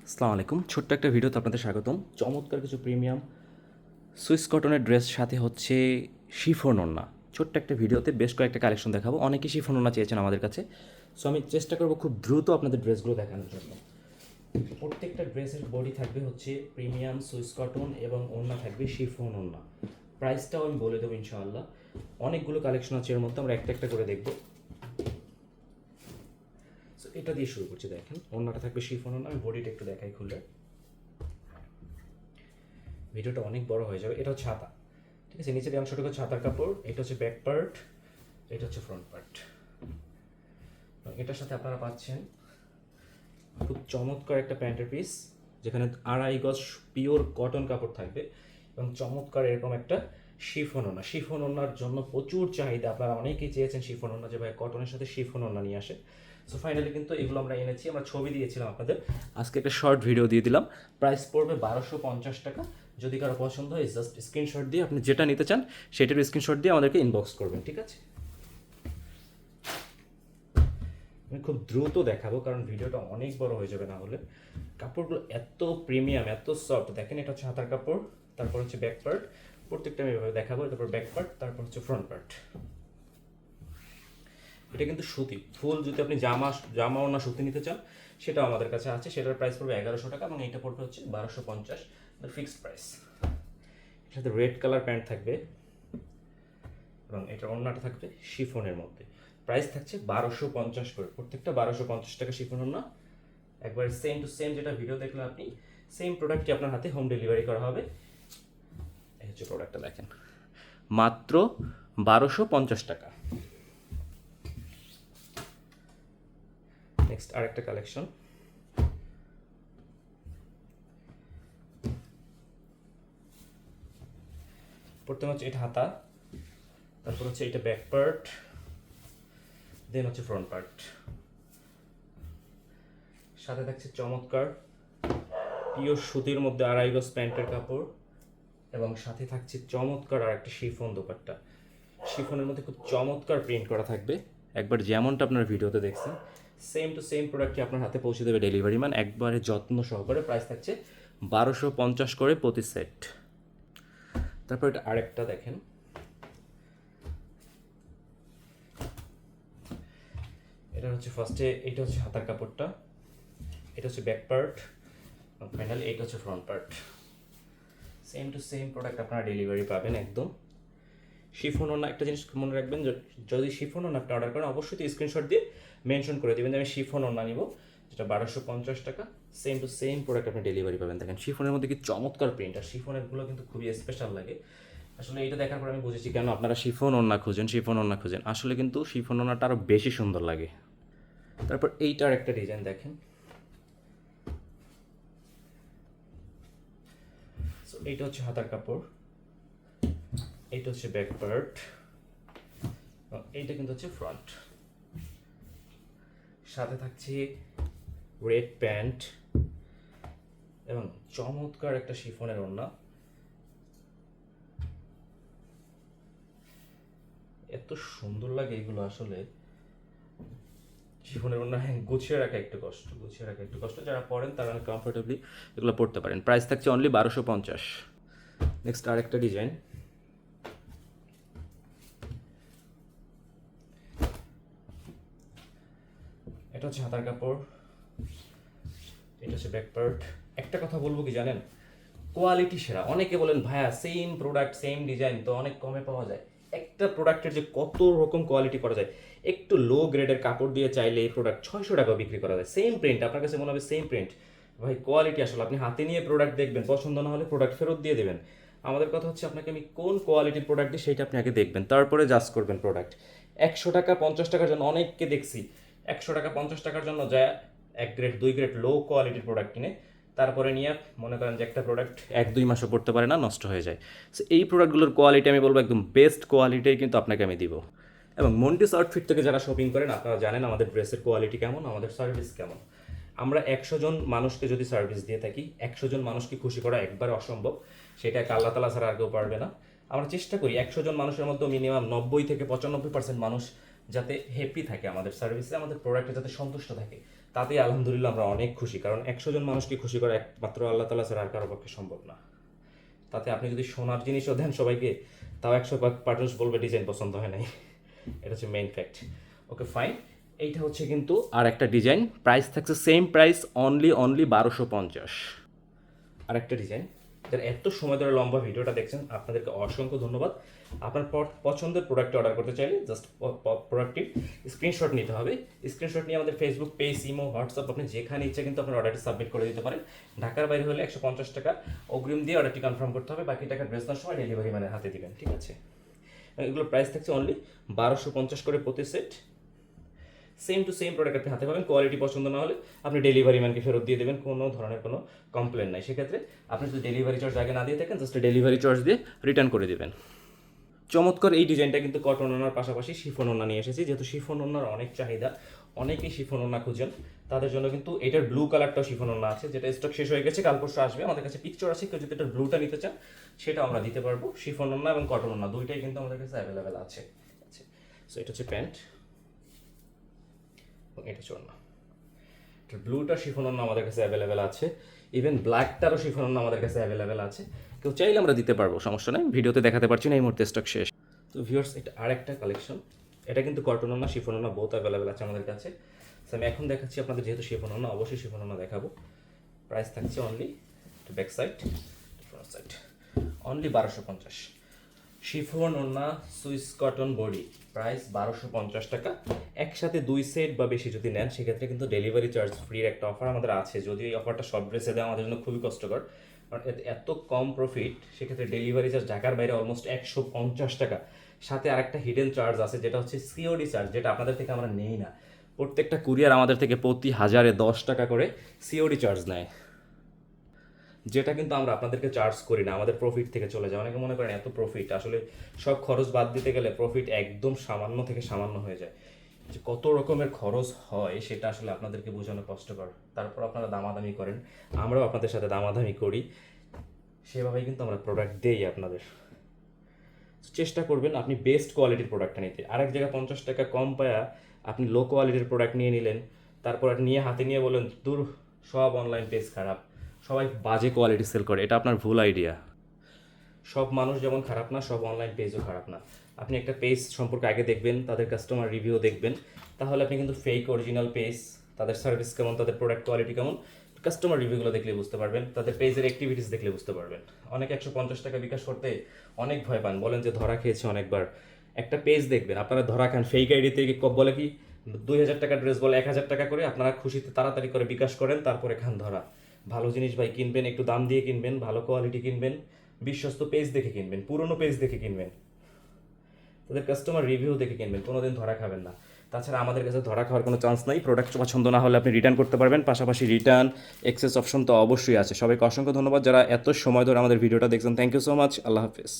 আসসালামু আলাইকুম। ছোট্ট একটা ভিডিওতে আপনাদের স্বাগতম। চমৎকার কিছু প্রিমিয়াম সুইস কটনের ড্রেস সাথে হচ্ছে শিফন ওড়না। ছোট্ট একটা ভিডিওতে বেশ কয়েকটা কালেকশন দেখাবো। অনেকেই শিফন ওড়না চেয়েছেন আমাদের কাছে, সো আমি চেষ্টা করবো খুব দ্রুত আপনাদের ড্রেসগুলো দেখানোর জন্য। প্রত্যেকটা ড্রেসের বডি থাকবে হচ্ছে প্রিমিয়াম সুইস কটন এবং ওড়না থাকবে শিফন ওড়না। প্রাইসটাও আমি বলে দেবো ইনশাআল্লাহ। অনেকগুলো কালেকশন আছে, এর মধ্যে আমরা একটা একটা করে দেখবো। সো এটা দিয়ে শুরু করছি। দেখেন, ওড়নাটা থাকবে শিফন ওড়না। আমি বডিটা একটু দেখাই খুলে, ভিডিওটা অনেক বড় হয়ে যাবে। এটা হচ্ছে ছাতা, ঠিক আছে, নিচের অংশটুকু ছাতার কাপড়। এটা হচ্ছে ব্যাক পার্ট, এটা হচ্ছে ফ্রন্ট পার্ট। এটার সাথে আপনারা পাচ্ছেন খুব চমৎকার একটা প্যান্টের পিস, যেখানে 2.5 গজ পিওর কটন কাপড় থাকবে এবং চমৎকার এরকম একটা শিফন ওড়না। শিফন ওড়নার জন্য প্রচুর চাহিদা, আপনারা অনেকেই চেয়েছেন শিফন ওড়না, যে ভাই কটনের সাথে শিফন ওড়না নিয়ে আসে। সো ফাইনালি কিন্তু এগুলো আমরা এনেছি। আমরা ছবি দিয়েছিলাম আপনাদের, আজকে একটা শর্ট ভিডিও দিয়ে দিলাম। প্রাইস পড়বে 1250 টাকা। যদি কারো পছন্দ হয় জাস্ট স্ক্রিনশট দিয়ে আপনি যেটা নিতে চান সেটার স্ক্রিনশট দিয়ে আমাদেরকে ইনবক্স করবেন, ঠিক আছে? আমি খুব দ্রুত দেখাবো কারণ ভিডিওটা অনেক বড় হয়ে যাবে না হলে। কাপড়গুলো এত প্রিমিয়াম, এত সফট। দেখেন, এটা হচ্ছে হাতার কাপড়, তারপর হচ্ছে ব্যাক পার্ট। প্রত্যেকটা আমি এভাবে দেখাবো। তারপর ব্যাক পার্ট, তারপর হচ্ছে ফ্রন্ট পার্ট। এটা কিন্তু সুতি ফুল। যদি আপনি জামা ওড়না সুতি নিতে চান সেটাও আমাদের কাছে আছে। সেটার প্রাইস পড়বে 1100 টাকা এবং এইটা পড়বে হচ্ছে 1250, ফিক্সড প্রাইস। এর সাথে রেড কালার প্যান্ট থাকবে এবং এটার ওড়নাটা থাকবে শিফনের মধ্যে। প্রাইস থাকছে 1250 করে, প্রত্যেকটা 1250 টাকা শিফন ওড়না। একবার সেম টু সেম যেটা ভিডিও দেখলেন আপনি, সেম প্রোডাক্টটি আপনার হাতে হোম ডেলিভারি করা হবে। এই হচ্ছে প্রোডাক্টটা, দেখেন, মাত্র 1250 টাকা। নেক্সট আরেকটা কালেকশন। প্রথমে হচ্ছে এটা হাতা, তারপর হচ্ছে এটা ব্যাক পার্ট, দেন হচ্ছে ফ্রন্ট পার্ট। সাথে থাকছে চমৎকার পিওর সুতির মধ্যে 2.5 গজ প্যান্টের কাপড় এবং সাথে থাকছে চমৎকার আর একটা শিফন দোপাট্টা। শিফনের মধ্যে খুব চমৎকার প্রিন্ট করা থাকবে, একবার যেমনটা আপনার ভিডিওতে দেখছেন সেম টু সেম প্রোডাক্টটি আপনার হাতে পৌঁছে দেবে ডেলিভারি ম্যান, একবারে যত্ন সহকারে। প্রাইস থাকছে 1250 করে প্রতি সেট। তারপর এটা আরেকটা দেখেন, এটা হচ্ছে ফার্স্টে, এটা হচ্ছে হাতার কাপড়টা, এটা হচ্ছে ব্যাক পার্ট, ফাইনালি এইটা হচ্ছে front part. Same to same product আপনারা ডেলিভারি পাবেন একদম। শিফন ওড়না একটা জিনিস মনে রাখবেন, যদি শিফন ওড়না আপনি অর্ডার করেন অবশ্যই স্ক্রিনশট দিয়ে মেনশন করে দেবেন যে আমি শিফন ওড়না নিব, যেটা 1250 টাকা। সেম টু সেম প্রোডাক্ট আপনি ডেলিভারি পাবেন। দেখেন শিফনের মধ্যে কি চমৎকার প্রিন্ট, আর শিফনেরগুলো কিন্তু খুবই স্পেশাল লাগে। আসলে এটা দেখার পর আমি বুঝেছি কেন আপনারা শিফন ওড়না খুঁজেন, শিফন ওড়না খুঁজেন। আসলে কিন্তু শিফন ওড়নাটা আরও বেশি সুন্দর লাগে। তারপর এইটার একটা ডিজাইন দেখেন। সো এইটা হচ্ছে হাতার কাপড়, এইটা হচ্ছে ব্যাক পার্ট, এইটা কিন্তু হচ্ছে ফ্রন্ট। সাথে থাকছে রেড প্যান্ট এবং চমৎকার একটা শিফনের ওড়না। এত সুন্দর লাগে এগুলো আসলে। শিফনের ওড়না গুছিয়ে রাখা একটু কষ্ট, গুছিয়ে রাখা একটু কষ্ট। যারা পরেন তারা কমফোর্টেবলি এগুলো পড়তে পারেন। প্রাইস থাকছে অনলি 1250। নেক্সট আরেকটা ডিজাইন। এটা হচ্ছে হাতার কাপড়, এটা হচ্ছে ব্যাক পার্ট। একটা কথা বলবো কি জানেন, কোয়ালিটি সেরা। অনেকে বলেন ভাইয়া সেম প্রোডাক্ট সেম ডিজাইন তো অনেক কমে পাওয়া যায়। একটা প্রোডাক্টের যে কত রকম কোয়ালিটি করা যায়। একটু লো গ্রেডের কাপড় দিয়ে চাইলে এই প্রোডাক্ট 600 টাকা বিক্রি করা যায়। সেম প্রিন্ট, আপনার কাছে মনে হবে সেম প্রিন্ট, ভাই কোয়ালিটি আসলে আপনি হাতে নিয়ে প্রোডাক্ট দেখবেন, পছন্দ না হলে প্রোডাক্ট ফেরত দিয়ে দেবেন। আমাদের কথা হচ্ছে আপনাকে আমি কোন কোয়ালিটির প্রোডাক্ট দিই সেটা আপনি আগে দেখবেন, তারপরে জাজ করবেন প্রোডাক্ট। 100 টাকা 50 টাকার জন্য অনেককে দেখছি 100 টাকা 50 টাকার জন্য যায় 1 গ্রেড 2 গ্রেড লো কোয়ালিটির প্রোডাক্ট কিনে, তারপরে নিয়ে মনে করেন যে একটা প্রোডাক্ট 1-2 মাসও পড়তে পারে না, নষ্ট হয়ে যায়। সো এই প্রোডাক্টগুলোর কোয়ালিটি আমি বলবো একদম বেস্ট কোয়ালিটিই কিন্তু আপনাকে আমি দিব। এবং মন্টিস আউটফিট থেকে যারা শপিং করেন আপনারা জানেন আমাদের ড্রেসের কোয়ালিটি কেমন, আমাদের সার্ভিস কেমন। আমরা 100 জন মানুষকে যদি সার্ভিস দিয়ে থাকি, 100 জন মানুষকে খুশি করা একবারে অসম্ভব, সেটা আল্লাহ তাআলা ছাড়া আর কেউ পারবে না। আমরা চেষ্টা করি 100 জন মানুষের মধ্যে মিনিমাম 90 থেকে 95% মানুষ যাতে হ্যাপি থাকে আমাদের সার্ভিসে, আমাদের প্রোডাক্টে যাতে সন্তুষ্ট থাকে। তাতেই আলহামদুলিল্লাহ আমরা অনেক খুশি, কারণ 100 জন মানুষকে খুশি করা একমাত্র আল্লাহ তাআলা ছাড়া আর কারো পক্ষে সম্ভব না। তাতে আপনি যদি সোনার জিনিসও দেন সবাইকে, তাও 100% বলবে ডিজাইন পছন্দ হয় নাই। এটা হচ্ছে মেইন ফ্যাক্ট। ওকে ফাইন, এইটা হচ্ছে কিন্তু আর একটা ডিজাইন, প্রাইস থাকছে সেম প্রাইস, অনলি 1250। আর একটা ডিজাইন, যারা এত সময় ধরে লম্বা ভিডিওটা দেখছেন আপনাদেরকে অসংখ্য ধন্যবাদ। আপনার পছন্দের প্রোডাক্ট অর্ডার করতে চাইলে জাস্ট প্রোডাক্টটির স্ক্রিনশট নিতে হবে। স্ক্রিনশট নিয়ে আমাদের ফেসবুক পেজ, ইমো, হোয়াটসঅ্যাপ, আপনি যেখানে ইচ্ছা কিন্তু আপনার অর্ডারটি সাবমিট করে দিতে পারেন। ঢাকার বাইরে হলে 150 টাকা অগ্রিম দিয়ে অর্ডারটি কনফার্ম করতে হবে, বাকি টাকা ড্রেস নেওয়ার সময় ডেলিভারি ম্যানের হাতে দিবেন, ঠিক আছে? এগুলো প্রাইস থাকছে অনলি 1250 করে প্রতি set. Same to same product আপনি হাতে পাবেন। কোয়ালিটি পছন্দ না হলে আপনি ডেলিভারি ম্যানকে ফেরত দিয়ে দেবেন, কোনো ধরনের কোনো কমপ্লেন নাই। সেক্ষেত্রে আপনি যদি ডেলিভারি চার্জ আগে না দিয়ে থাকেন, জাস্ট ডেলিভারি চার্জ দিয়ে রিটার্ন করে দেবেন। চমৎকার এই ডিজাইনটা কিন্তু কটন ওনার পাশাপাশি শিফন ওনা নিয়ে এসেছি, যেহেতু শিফন ওনার অনেক চাহিদা, অনেকেই শিফন ওনা খুঁজেন, তাদের জন্য কিন্তু এটার ব্লু কালারটাও শিফন ওনা আছে, যেটা স্টক শেষ হয়ে গেছে, কাল পরশু আসবে। আমাদের কাছে পিকচার আছে, কেউ যদি এটার ব্লুটা নিতে চান সেটা আমরা দিতে পারবো। শিফন ওনা এবং কটন ওনা দুইটাই কিন্তু আমাদের কাছে অ্যাভেলেবেল আছে। সো এটা হচ্ছে প্যান্ট, এটা হচ্ছে ওড়না। ব্লুটা শিফন ওড়না আমাদের কাছে অ্যাভেলেবেল আছে, ইভেন ব্ল্যাকটারও শিফন ওড়না আমাদের কাছে অ্যাভেলেবেল আছে। কেউ চাইলে আমরা দিতে পারবো, সমস্যা নেই। ভিডিওতে দেখাতে পারছি না এই মুহূর্তে, স্টক শেষ। তো ভিউয়ার্স, এটা আরেকটা কালেকশন, এটা কিন্তু কটন ওড়না শিফন ওড়না বোথ অ্যাভেলেবেল আছে আমাদের কাছে। সো আমি এখন দেখাচ্ছি আপনাদের, যেহেতু শিফন ওড়না, অবশ্যই শিফন ওড়না দেখাবো। প্রাইস থাকছে only, back side, front side, only 1250। Chiffon ওড়না সুইস কটন বডি, প্রাইস 1250 টাকা। একসাথে 2 সেট বা বেশি যদি নেন সেক্ষেত্রে কিন্তু ডেলিভারি চার্জ ফ্রির একটা অফার আমাদের আছে। যদিও এই অফারটা সব ড্রেসে দেওয়া আমাদের জন্য খুবই কষ্টকর, কারণ এত কম প্রফিট, সেক্ষেত্রে ডেলিভারি চার্জ ঢাকার বাইরে অলমোস্ট 150 টাকা। সাথে আরেকটা হিডেন চার্জ আছে, যেটা হচ্ছে সিওডি চার্জ, যেটা আপনাদের থেকে আমরা নেই না। প্রত্যেকটা কুরিয়ার আমাদের থেকে প্রতি 1000-এ 10 টাকা করে সিওডি চার্জ নেয়, যেটা কিন্তু আমরা আপনাদেরকে চার্জ করি না, আমাদের প্রফিট থেকে চলে যায়। অনেকে মনে করেন এত প্রফিট, আসলে সব খরচ বাদ দিতে গেলে প্রফিট একদম সামান্য থেকে সামান্য হয়ে যায়। যে কত রকমের খরচ হয় সেটা আসলে আপনাদেরকে বোঝানো কষ্টকর। তারপর আপনারা দামাদামি করেন, আমরাও আপনাদের সাথে দামাদামি করি, সেভাবেই কিন্তু আমরা প্রোডাক্ট দেই আপনাদের। চেষ্টা করবেন আপনি বেস্ট কোয়ালিটির প্রোডাক্টটা নিতে। আরেক জায়গায় 50 টাকা কম পায়া আপনি লো কোয়ালিটির প্রোডাক্ট নিয়ে নিলেন, তারপর নিয়ে হাতে নিয়ে বলেন দূর, সব অনলাইন পেজ খারাপ, সবাই বাজে কোয়ালিটি সেল করে। এটা আপনার ভুল আইডিয়া। সব মানুষ যেমন খারাপ না, সব অনলাইন পেজও খারাপ না। আপনি একটা পেজ সম্পর্কে আগে দেখবেন, তাদের কাস্টমার রিভিউ দেখবেন, তাহলে আপনি কিন্তু ফেক অরিজিনাল পেজ, তাদের সার্ভিস কেমন, তাদের প্রোডাক্ট কোয়ালিটি কেমন, কাস্টমার রিভিউগুলো দেখলে বুঝতে পারবেন, তাদের পেজের অ্যাক্টিভিটিস দেখলে বুঝতে পারবেন। অনেক 150 টাকা বিকাশ করতে অনেক ভয় পান, বলেন যে ধরা খেয়েছে অনেকবার। একটা পেজ দেখবেন, আপনারা ধরা খান, ফেক আইডি থেকে বলে কি 2000 টাকা ড্রেস বলে 1000 টাকা করে, আপনারা খুশিতে তাড়াতাড়ি করে বিকাশ করেন, তারপরে খান ধরা। ভালো জিনিস ভাই কিনবেন, একটু দাম দিয়ে কিনবেন, ভালো কোয়ালিটি কিনবেন, বিশ্বস্ত পেজ দেখে কিনবেন, পুরনো পেজ দেখে কিনবেন, তাদের কাস্টমার রিভিউ দেখে কিনবেন, কোনোদিন ধরা খাবেন না। তাছাড়া আমাদের কাছে ধরা খাওয়ার কোনো চান্স নাই। প্রোডাক্ট পছন্দ না হলে আপনি রিটার্ন করতে পারবেন, পাশাপাশি রিটার্ন এক্সেস অপশন তো অবশ্যই আছে। সবাইকে অসংখ্য ধন্যবাদ যারা এত সময় ধরে আমাদের ভিডিওটা দেখছেন। Thank you so much. আল্লাহ হাফিজ।